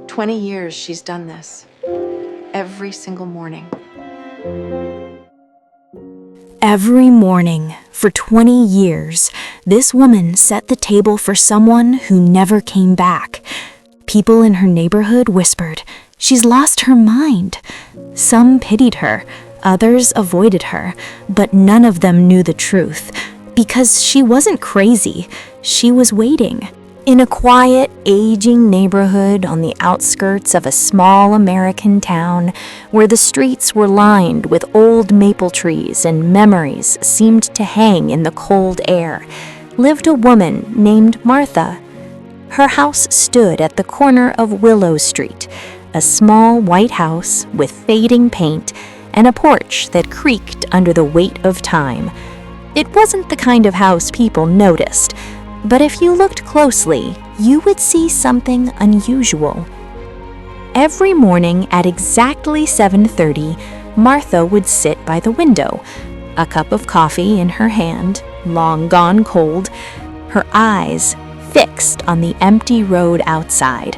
20 years she's done this. Every single morning. Every morning, for 20 years, this woman set the table for someone who never came back. People in her neighborhood whispered, "She's lost her mind." Some pitied her, others avoided her, but none of them knew the truth, because she wasn't crazy, she was waiting. In a quiet, aging neighborhood on the outskirts of a small American town, where the streets were lined with old maple trees and memories seemed to hang in the cold air, lived a woman named Martha. Her house stood at the corner of Willow Street, a small white house with fading paint and a porch that creaked under the weight of time. It wasn't the kind of house people noticed, but if you looked closely, you would see something unusual. Every morning at exactly 7:30, Martha would sit by the window, a cup of coffee in her hand, long gone cold, her eyes fixed on the empty road outside,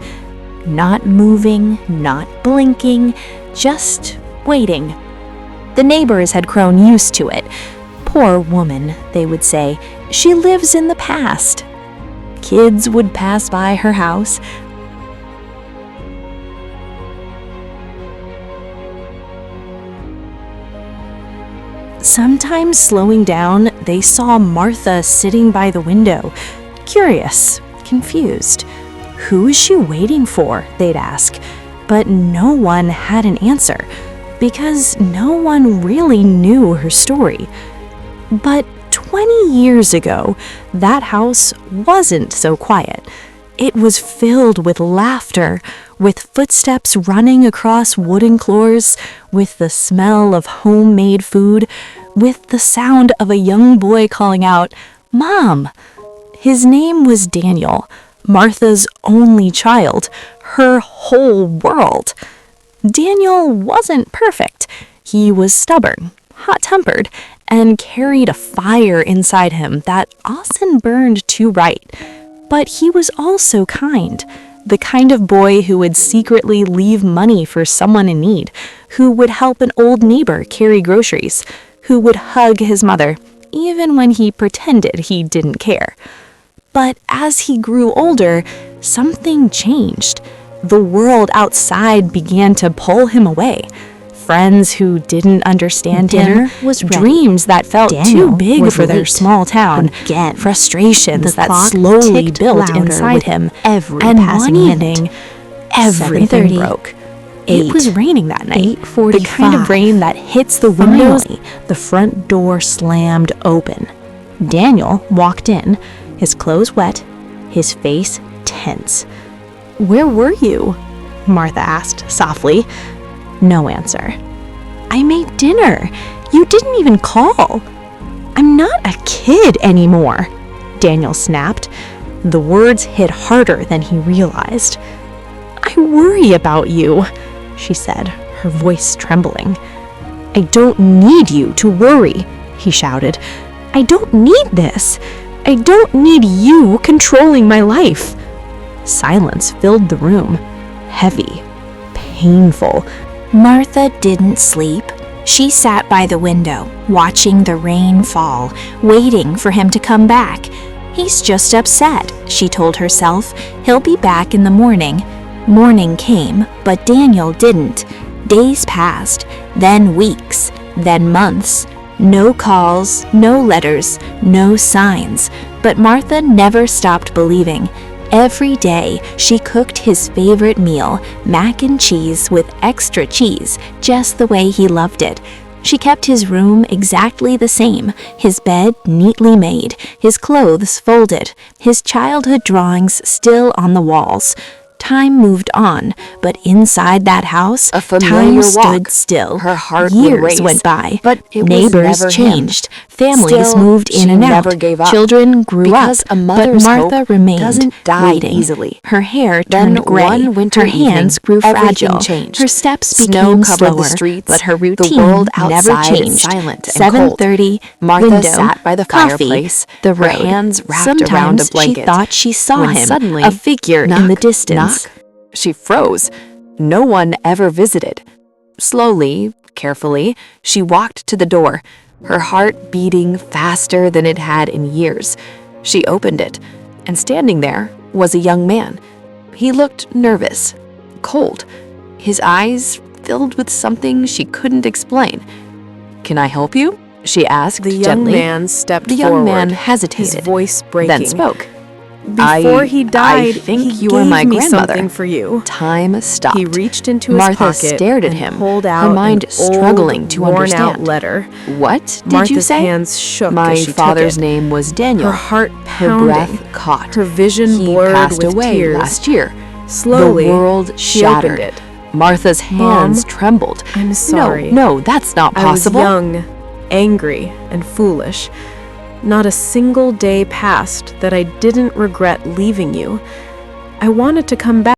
not moving, not blinking, just waiting. The neighbors had grown used to it. "Poor woman," they would say, "she lives in the past." Kids would pass by her house. Sometimes slowing down, they saw Martha sitting by the window, curious, confused. Who is she waiting for? They'd ask. But no one had an answer, because no one really knew her story. But 20 years ago, that house wasn't so quiet. It was filled with laughter, with footsteps running across wooden floors, with the smell of homemade food, with the sound of a young boy calling out, "Mom!" His name was Daniel, Martha's only child, her whole world. Daniel wasn't perfect. He was stubborn, hot-tempered, and carried a fire inside him that often burned too bright. But he was also kind, the kind of boy who would secretly leave money for someone in need, who would help an old neighbor carry groceries, who would hug his mother, even when he pretended he didn't care. But as he grew older, something changed. The world outside began to pull him away. Friends who didn't understand Dinner him, was ready. dreams that felt Daniel too big was for their late. small town, Again. frustrations The that clock slowly ticked built louder inside with him, every and passing one minute. evening, everything 7:30, broke. It 8, was raining that night, the 8:45. kind of rain that hits the windows. Finally, the front door slammed open. Daniel walked in, his clothes wet, his face tense. "Where were you?" Martha asked softly. No answer. "I made dinner. You didn't even call." "I'm not a kid anymore," Daniel snapped. The words hit harder than he realized. "I worry about you," she said, her voice trembling. "I don't need you to worry," he shouted. "I don't need this. I don't need you controlling my life." Silence filled the room, heavy, painful. Martha didn't sleep. She sat by the window, watching the rain fall, waiting for him to come back. "He's just upset," she told herself. "He'll be back in the morning." Morning came, but Daniel didn't. Days passed, then weeks, then months. No calls, no letters, no signs. But Martha never stopped believing. Every day, she cooked his favorite meal, mac and cheese with extra cheese, just the way he loved it. She kept his room exactly the same, his bed neatly made, his clothes folded, his childhood drawings still on the walls. Time moved on, but inside that house, A familiar time walk. stood still. Her heart would Years race, went by, but it was neighbors never him. changed, families Still, moved in she and never out, gave up. children grew Because up, a but mother's Martha hope remained, doesn't die waiting. easily. Her hair Then turned gray, one winter her hands evening, grew everything fragile, changed. her steps Snow became covered the slower, streets, but her the routine world never outside changed. silent and cold. 7:30, Martha window, sat by the coffee, fireplace, the her road. hands wrapped Sometimes around a blanket. she thought she saw When him, suddenly, a figure in the knock, distance. knock, she froze. No one ever visited. Slowly, carefully, she walked to the door, her heart beating faster than it had in years. She opened it, and standing there was a young man. He looked nervous, cold, his eyes filled with something she couldn't explain. "Can I help you?" she asked The young gently. man stepped The forward, young man hesitated, his voice breaking. then spoke. Before he died, I think he you gave are my me grandmother. something for you. Time stopped. He reached into his Martha pocket stared at and him, pulled her out mind an struggling old, to worn-out understand. letter. What did Martha's you say? hands shook My as she father's took it. name was Daniel. Her heart Her pounding. breath caught. Her vision He blurred passed with away tears. last year. Slowly, the world she shattered. opened it. Martha's hands Mom, trembled. I'm sorry. No, that's not possible. I was young, angry, and foolish. Not a single day passed that I didn't regret leaving you. I wanted to come back.